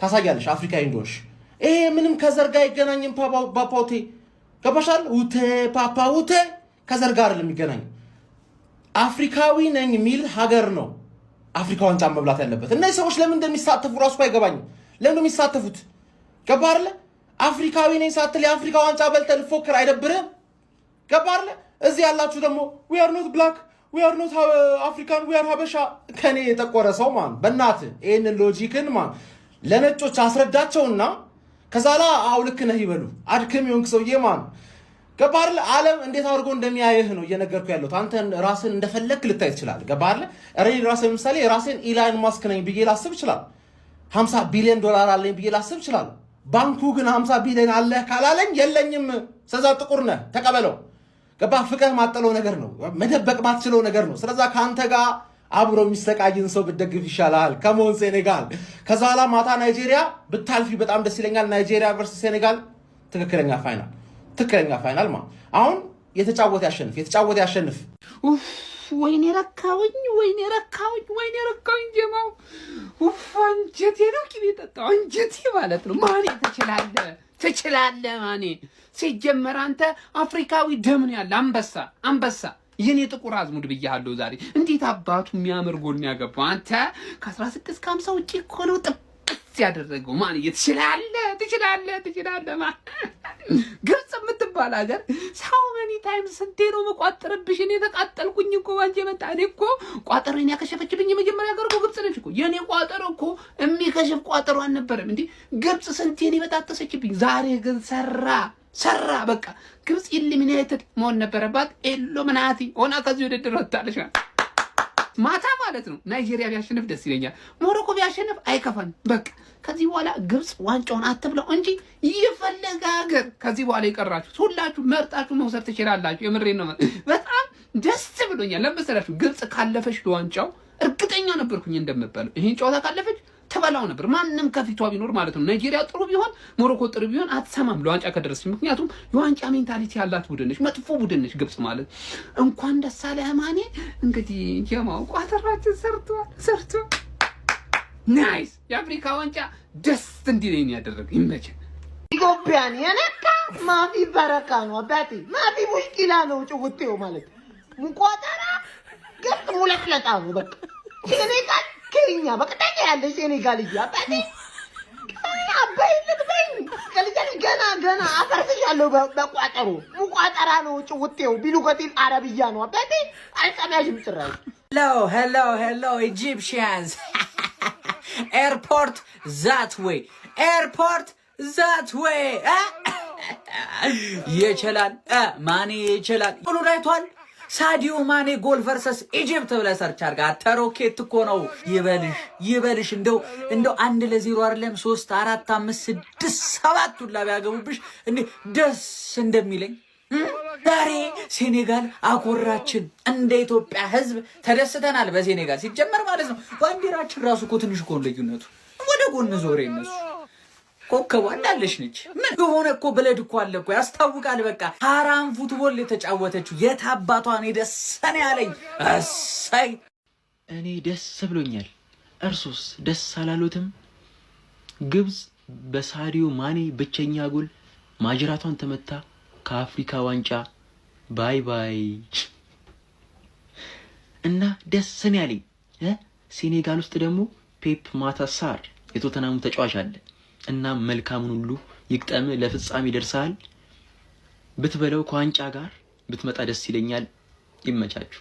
ታሳያለሽ አፍሪካዊ እንደሆንሽ። ይሄ ምንም ከዘር ጋር አይገናኝም። ፓፓውቴ ገባሻል? ውቴ ፓፓ ውቴ ከዘር ጋር አይደለም የሚገናኝ። አፍሪካዊ ነኝ የሚል ሀገር ነው አፍሪካ ዋንጫ መብላት ያለበት። እነዚህ ሰዎች ለምን እንደሚሳተፉ ራሱ አይገባኝም። ለምን እንደሚሳተፉት ገባ አይደለ? አፍሪካዊ ነኝ ሳትል የአፍሪካ ዋንጫ በልተህ ልፎክር አይደብርህም? ገባ አይደለ? እዚህ ያላችሁ ደግሞ we are not black we are not African we are ሀበሻ ከኔ የጠቆረ ሰው ማን በእናትህ ይሄንን ሎጂክን ማን ለነጮች አስረዳቸውና ከዛላ አውልክ ነህ ይበሉ። አድክም ይሁን ሰውዬ ማን ገባ አይደለ? ዓለም እንዴት አድርጎ እንደሚያየህ ነው እየነገርኩ ያለሁት። አንተ ራስን እንደፈለክ ልታይ ትችላለህ። ገባ አይደለ? ራሴ ለምሳሌ ራሴን ኢላን ማስክ ነኝ ብዬ ላስብ ይችላል። 50 ቢሊዮን ዶላር አለኝ ብዬ ላስብ ይችላል። ባንኩ ግን 50 ቢሊዮን አለ ካላለኝ የለኝም። ስለዛ ጥቁር ነህ ተቀበለው። ገባ? ፍቅህ ማጠለው ነገር ነው፣ መደበቅ ማትችለው ነገር ነው። ስለዛ ካንተ ጋር አብሮ የሚሰቃይን ሰው ብትደግፍ ይሻላል። ከሞን ሴኔጋል ከዛ ኋላ ማታ ናይጄሪያ ብታልፊ በጣም ደስ ይለኛል። ናይጄሪያ ቨርሰስ ሴኔጋል ትክክለኛ ፋይናል አሁን የተጫወተ ያሸንፍ። ወይኔ ረካውኝ ጀማው አንጀቴ ነው ቂቤ ጠጣው አንጀቴ ማለት ነው። ማኔ ትችላለህ ማኔ። ሲጀመር አንተ አፍሪካዊ ደም ነው ያለ አንበሳ የኔ ጥቁር አዝሙድ ብያለሁ ዛሬ። እንዴት አባቱ የሚያምር ጎን ያገባው አንተ ከ16 ከ50 ውጪ እኮ ነው ጥብስ ያደረገው ማን። ትችላለህ ማን። ግብጽ የምትባል ሀገር ሳው መኒ ታይምስ ስንቴ ነው መቋጠርብሽ? እኔ ተቃጠልኩኝ እኮ ባንቺ መጣ። እኔ እኮ ቋጠሮን ያከሸፈችብኝ የመጀመሪያ ሀገር እኮ ግብጽ ነች እኮ። የኔ ቋጠሮ እኮ የሚከሸፍ ቋጠሮ አልነበረም እንዴ ግብጽ ስንቴ ነው በጣጠሰችብኝ። ዛሬ ግን ሰራ በቃ ግብጽ ኢሊሚኔትድ መሆን ነበረባት። ኢሉሚናቲ ሆና ከዚህ ውድድር ወጣለች ማታ ማለት ነው። ናይጄሪያ ቢያሸንፍ ደስ ይለኛል። ሞሮኮ ቢያሸንፍ አይከፋም። በቃ ከዚህ በኋላ ግብጽ ዋንጫውን አትብለው እንጂ ይፈለጋ ሀገር ከዚህ በኋላ ይቀራችሁ ሁላችሁ መርጣችሁ መውሰድ ትችላላችሁ። የምሬን ነው። በጣም ደስ ብሎኛል። ለምሳሌ ግብጽ ካለፈች ለዋንጫው እርግጠኛ ነበርኩኝ እንደምትበለው። ይሄን ጨዋታ ካለፈች ተበላው ነበር ማንም ከፊቷ ቢኖር ማለት ነው። ናይጄሪያ ጥሩ ቢሆን ሞሮኮ ጥሩ ቢሆን አትሰማም ለዋንጫ ከደረሰች። ምክንያቱም የዋንጫ ሜንታሊቲ ያላት ቡድን ነች፣ መጥፎ ቡድን ነች ግብጽ ማለት። እንኳን ደስ አለህ ማኔ። እንግዲህ ጀማው ቋጠራችን ሰርቷል። ናይስ። የአፍሪካ ዋንጫ ደስ እንዲለኝ ያደረገ ይመችህ። ኢትዮጵያን የነካ ማፊ በረካ ነው አባቴ። ማፊ ሙሽኪላ ነው ጭውቴው ማለት ሙቋጠራ ግብጽ ሙለቅለጣ ነው በቃ። ሴኔጋል ከኛ በቀጣይ ያለ ሴኔጋል አባቴ ገና አፈርፍሻለሁ በቋጠሮ ሙቋጠራ ነው ጭውቴው ቢሉገቲል አረብያ ነው አባቴ። አልሰማሽም ጭራሽ። ሄሎ ኢጂፕሽያንስ ኤርፖርት ዛት ዌይ ይችላል ማኔ ይችላል። ሁሉ ዳይቷል። ሳዲዮ ማኔ ጎል ቨርሰስ ኢጂፕት ብለህ ሰርች አድርጋ ተሮኬት እኮ ነው። ይበልሽ እንደው 1-0 አይደለም 3 4 5 6 7 ሁላ ቢያገቡብሽ እንዴ ደስ እንደሚለኝ። ዛሬ ሴኔጋል አኮራችን። እንደ ኢትዮጵያ ሕዝብ ተደስተናል በሴኔጋል ሲጀመር ማለት ነው። ባንዲራችን ራሱ እኮ ትንሽ እኮ ልዩነቱ ወደ ጎን ዞሬ እነሱ ኮከቧ እንዳለሽ ነች። ምን የሆነ እኮ ብለድ እኮ አለ እኮ ያስታውቃል። በቃ ሀራም ፉትቦል የተጫወተችው የታባቷን ደሰነ ያለኝ እሰይ። እኔ ደስ ብሎኛል። እርሶስ ደስ አላሉትም? ግብጽ በሳዲዮ ማኔ ብቸኛ ጎል ማጅራቷን ተመታ ከአፍሪካ ዋንጫ ባይ እና ደስ ነው ያለኝ። ሴኔጋል ውስጥ ደግሞ ፔፕ ማታሳር የቶተናሙ ተጫዋች አለ እና መልካሙን ሁሉ ይቅጠም። ለፍጻሜ ደርሰሃል። ብትበለው ከዋንጫ ጋር ብትመጣ ደስ ይለኛል። ይመቻችሁ።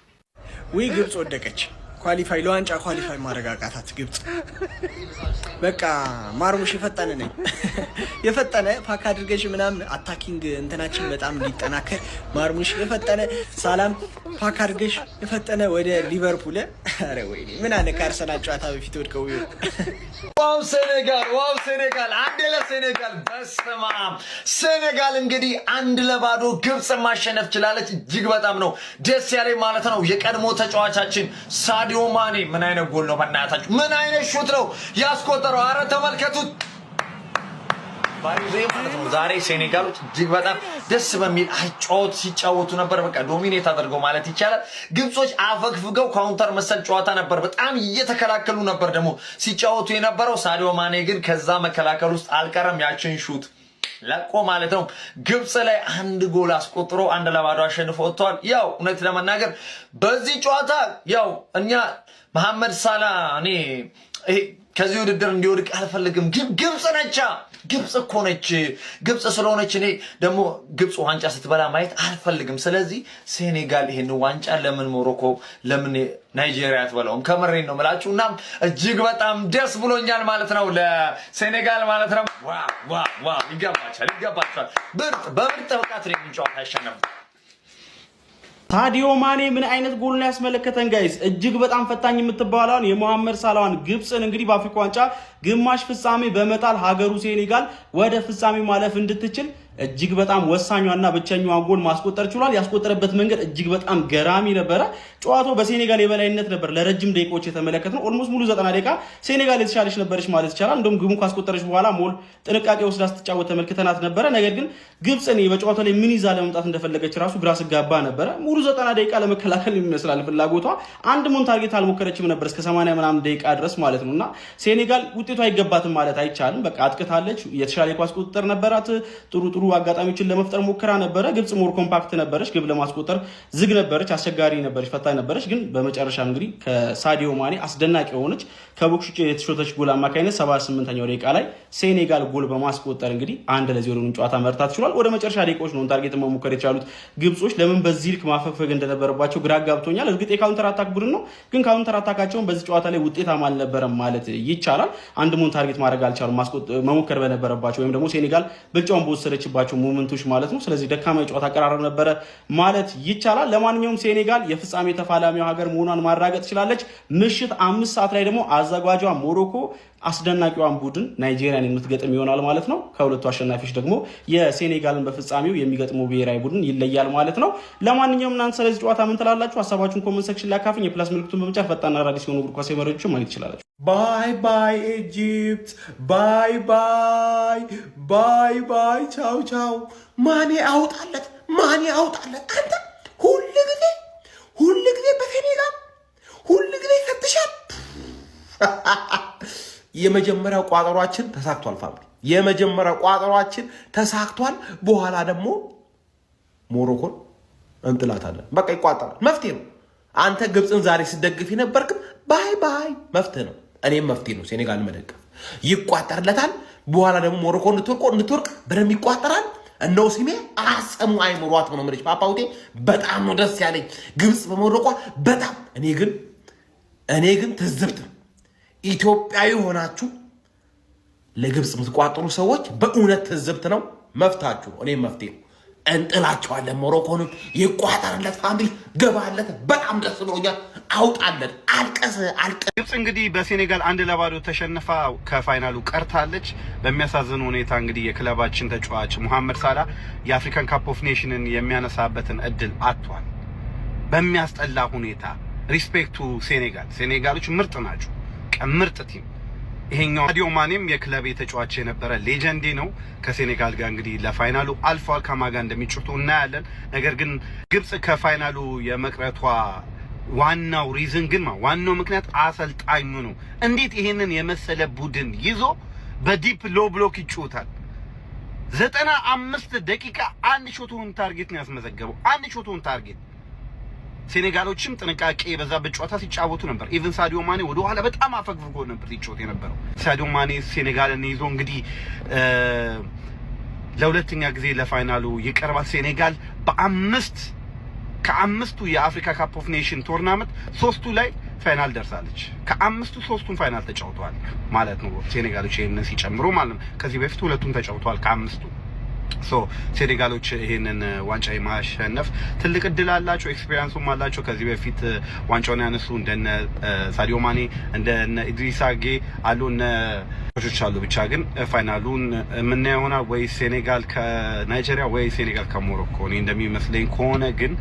ወይ ግብጽ ወደቀች። ኳሊፋይ ለዋንጫ ኳሊፋይ ማረጋጋታት ግብጽ። በቃ ማርሙሽ የፈጠነ ፓክ አድርገሽ ምናምን አታኪንግ እንትናችን በጣም እንዲጠናከር ማርሙሽ የፈጠነ ሳላም ፓክ አድርገሽ የፈጠነ ወደ ሊቨርፑል። አረ ወይኔ ምን አለ ከአርሰናል ጨዋታ በፊት ወድቀው ይው። ዋው ሴኔጋል አንድ ለሴኔጋል። በስመ አብ ሴኔጋል እንግዲህ 1-0 ግብጽ ማሸነፍ ችላለች። እጅግ በጣም ነው ደስ ያለኝ ማለት ነው። የቀድሞ ተጫዋቻችን ሳዲዮ ማኔ ምን አይነት ጎል ነው በእናታችሁ! ምን አይነት ሹት ነው ያስቆጠረው! አረ ተመልከቱት። ማለት ነው። ዛሬ ሴኔጋሎች እጅግ በጣም ደስ በሚል አጫወት ሲጫወቱ ነበር። በቃ ዶሚኔት አድርገው ማለት ይቻላል። ግብጾች አፈግፍገው ካውንተር መሰል ጨዋታ ነበር፣ በጣም እየተከላከሉ ነበር ደግሞ ሲጫወቱ የነበረው። ሳዲዮ ማኔ ግን ከዛ መከላከል ውስጥ አልቀረም፣ ያችን ሹት ለቆ ማለት ነው ግብጽ ላይ 1 ጎል አስቆጥሮ 1-0 አሸንፎ ወጥቷል። ያው እውነት ለመናገር በዚህ ጨዋታ ያው እኛ መሐመድ ሳላ እኔ ከዚህ ውድድር እንዲወድቅ አልፈልግም። ግብጽ ነች፣ ግብጽ እኮ ነች። ግብጽ ስለሆነች እኔ ደግሞ ግብጽ ዋንጫ ስትበላ ማየት አልፈልግም። ስለዚህ ሴኔጋል ይሄን ዋንጫ ለምን ሞሮኮ ለምን ናይጄሪያ አትበላውም? ከመሬን ነው የምላችሁ። እናም እጅግ በጣም ደስ ብሎኛል ማለት ነው ለሴኔጋል ማለት ነው። ዋው ይገባቻል። በምርጥ ብቃት ነው የሚጫወት ያሸነፉት። ሳዲዮ ማኔ ምን አይነት ጎል ነው ያስመለከተን ጋይስ? እጅግ በጣም ፈታኝ የምትባለውን የመሐመድ ሳላህን ግብጽን እንግዲህ በአፍሪካ ዋንጫ ግማሽ ፍጻሜ በመጣል ሀገሩ ሴኔጋል ወደ ፍጻሜ ማለፍ እንድትችል እጅግ በጣም ወሳኛና ብቸኛዋን ጎል ማስቆጠር ችሏል። ያስቆጠረበት መንገድ እጅግ በጣም ገራሚ ነበረ። ጨዋታው በሴኔጋል የበላይነት ነበር ለረጅም ደቂቃዎች የተመለከትነው። ኦልሞስት ሙሉ 90 ደቂቃ ሴኔጋል የተሻለች ነበረች ማለት ይቻላል። እንደውም ግቡን ካስቆጠረች በኋላ ሞል ጥንቃቄ ወስዳ ስትጫወት ተመልክተናት ነበረ። ነገር ግን ግብጽ በጨዋታው ላይ ምን ይዛ ለመምጣት እንደፈለገች ራሱ ግራ ስጋባ ነበረ። ሙሉ 90 ደቂቃ ለመከላከል ይመስላል ፍላጎቷ። አንድ ሞን ታርጌት አልሞከረችም ነበር እስከ 80 ምናምን ደቂቃ ድረስ ማለት ነውና ሴኔጋል ውጤቷ አይገባትም ማለት አይቻልም። በቃ አጥቅታለች። የተሻለ ኳስ ቁጥጥር ነበራት። ጥሩ አጋጣሚዎችን ለመፍጠር ሞክራ ነበረ። ግብጽ ሞር ኮምፓክት ነበረች፣ ግብ ለማስቆጠር ዝግ ነበረች፣ አስቸጋሪ ነበረች፣ ፈታኝ ነበረች። ግን በመጨረሻ እንግዲህ ከሳዲዮ ማኔ አስደናቂ የሆነች ከቦክስ ውጭ የተሾተች ጎል አማካኝነት 78ኛው ደቂቃ ላይ ሴኔጋል ጎል በማስቆጠር እንግዲህ 1-0 ጨዋታ መርታት ችሏል። ወደ መጨረሻ ደቂቃዎች ነው ታርጌት መሞከር የቻሉት ግብጾች። ለምን በዚህ ልክ ማፈግፈግ እንደነበረባቸው ግራ ጋብቶኛል። እርግጥ የካውንተር አታክ ቡድን ነው፣ ግን ካውንተር አታካቸውን በዚህ ጨዋታ ላይ ውጤታማ አልነበረም ማለት ይቻላል። አንድ ሞን ታርጌት ማድረግ አልቻሉም መሞከር በነበረባቸው ወይም ደግሞ ሴኔጋል ብልጫውን በወሰደችባቸው ሞመንቶች ማለት ነው። ስለዚህ ደካማ የጨዋታ አቀራረብ ነበረ ማለት ይቻላል። ለማንኛውም ሴኔጋል የፍጻሜ ተፋላሚው ሀገር መሆኗን ማረጋገጥ ትችላለች። ምሽት 5 ሰዓት ላይ ደግሞ አዘጋጇ ሞሮኮ አስደናቂዋን ቡድን ናይጄሪያን የምትገጥም ይሆናል ማለት ነው። ከሁለቱ አሸናፊዎች ደግሞ የሴኔጋልን በፍጻሜው የሚገጥመው ብሔራዊ ቡድን ይለያል ማለት ነው። ለማንኛውም እናንተ ስለዚህ ጨዋታ ምን ትላላችሁ? ሀሳባችሁን ኮሜንት ሴክሽን ላይ አካፍኝ። የፕላስ ምልክቱን በመጫን ፈጣንና አዳዲስ የሆኑ እግር ኳስ መረጃዎችን ማግኘት ትችላላችሁ። ባይ ባይ ኢጂፕት፣ ባይ ቻው። ማኔ አውጣለት። አንተ ሁሉ ጊዜ በሴኔጋል ሁሉ ጊዜ ይፈትሻል። የመጀመሪያው ቋጠሯችን ተሳክቷል ፋሚሊ፣ የመጀመሪያው ቋጠሯችን ተሳክቷል። በኋላ ደግሞ ሞሮኮን እንጥላታለን። በቃ ይቋጠራል። መፍትሄ ነው። አንተ ግብፅን ዛሬ ስደግፍ ነበርክ። ባይ መፍትሄ ነው። እኔም መፍትሄ ነው ሴኔጋልን መደገፍ። ይቋጠርለታል። በኋላ ደግሞ ሞሮኮ እንድትወርቅ በደንብ ይቋጠራል። እነው ሲሜ አሰሙ አይምሯት ነው ማለት ፓፓውቴ በጣም ነው ደስ ያለኝ ግብፅ በመውደቋ በጣም። እኔ ግን ትዝብት ኢትዮጵያዊ ሆናችሁ ለግብፅ የምትቋጥሩ ሰዎች በእውነት ትዝብት ነው። መፍታችሁ ነው። እኔም መፍትሄ ነው። እንጥላቸዋለን። ሞሮኮንም ይቋጠርለት ፋሚሊ ገባለት። በጣም ደስ ብሎኛል። አውጣለን። አልቀስ ግብፅ እንግዲህ በሴኔጋል 1-0 ተሸንፋ ከፋይናሉ ቀርታለች። በሚያሳዝን ሁኔታ እንግዲህ የክለባችን ተጫዋች መሐመድ ሳላ የአፍሪካን ካፕ ኦፍ ኔሽንን የሚያነሳበትን እድል አጥቷል። በሚያስጠላ ሁኔታ። ሪስፔክቱ ሴኔጋሎች ምርጥ ናቸው። ምርጥ ቲም። ይሄኛው ሳዲዮ ማኔም የክለብ ተጫዋች የነበረ ሌጀንዲ ነው። ከሴኔጋል ጋር እንግዲህ ለፋይናሉ አልፏል። ከማጋ እንደሚጫወቱ እናያለን። ነገር ግን ግብፅ ከፋይናሉ የመቅረቷ ዋናው ሪዝን ግን ዋናው ምክንያት አሰልጣኙ ነው። እንዴት ይሄንን የመሰለ ቡድን ይዞ በዲፕ ሎ ብሎክ ይጫወታል? 95 ደቂቃ አንድ ሾቱን ታርጌት ነው ያስመዘገበው። አንድ ሾቱን ታርጌት። ሴኔጋሎችም ጥንቃቄ የበዛበት ጨዋታ ሲጫወቱ ነበር። ኢቭን ሳዲዮ ማኔ ወደ ኋላ በጣም አፈግፍጎ ነበር ሲጫወት የነበረው። ሳዲዮ ማኔ ሴኔጋልን ይዞ እንግዲህ ለሁለተኛ ጊዜ ለፋይናሉ ይቀርባል። ሴኔጋል ከአምስቱ የአፍሪካ ካፕ ኦፍ ኔሽን ቶርናመንት 3ቱ ላይ ፋይናል ደርሳለች። ከ5ቱ 3ቱን ፋይናል ተጫውተዋል ማለት ነው። ሴኔጋሎች ይሄንን ሲጨምሩ ማለት ነው። ከዚህ በፊት 2ቱን ተጫውተዋል ከ5ቱ። ሴኔጋሎች ይሄንን ዋንጫ የማሸነፍ ትልቅ እድል አላቸው። ኤክስፔሪንሱም አላቸው። ከዚህ በፊት ዋንጫውን ያነሱ እንደነ ሳዲዮ ማኔ እንደነ ኢድሪሳ ጌ አሉ እነ ኮቾች አሉ። ብቻ ግን ፋይናሉን የምናየው ይሆናል ወይ ሴኔጋል ከናይጄሪያ ወይ ሴኔጋል ከሞሮኮ። እኔ እንደሚመስለኝ ከሆነ ግን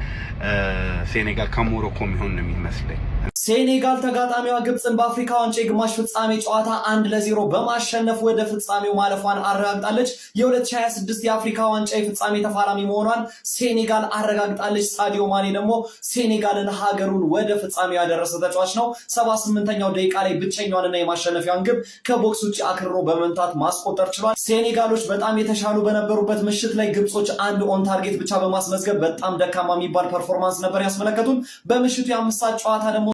ሴኔጋል ከሞሮኮ የሚሆን ነው የሚመስለኝ። ሴኔጋል ተጋጣሚዋ ግብፅን በአፍሪካ ዋንጫ የግማሽ ፍጻሜ ጨዋታ 1-0 በማሸነፍ ወደ ፍጻሜው ማለፏን አረጋግጣለች። የ2026 የአፍሪካ ዋንጫ የፍጻሜ ተፋላሚ መሆኗን ሴኔጋል አረጋግጣለች። ሳዲዮ ማኔ ደግሞ ሴኔጋልን ሀገሩን ወደ ፍጻሜው ያደረሰ ተጫዋች ነው። 78ኛው ደቂቃ ላይ ብቸኛዋንና የማሸነፊያውን ግብ ከቦክስ ውጭ አክርሮ በመምታት ማስቆጠር ችሏል። ሴኔጋሎች በጣም የተሻሉ በነበሩበት ምሽት ላይ ግብጾች አንድ ኦን ታርጌት ብቻ በማስመዝገብ በጣም ደካማ የሚባል ፐርፎርማንስ ነበር ያስመለከቱን። በምሽቱ የ5 ሰዓት ጨዋታ ደግሞ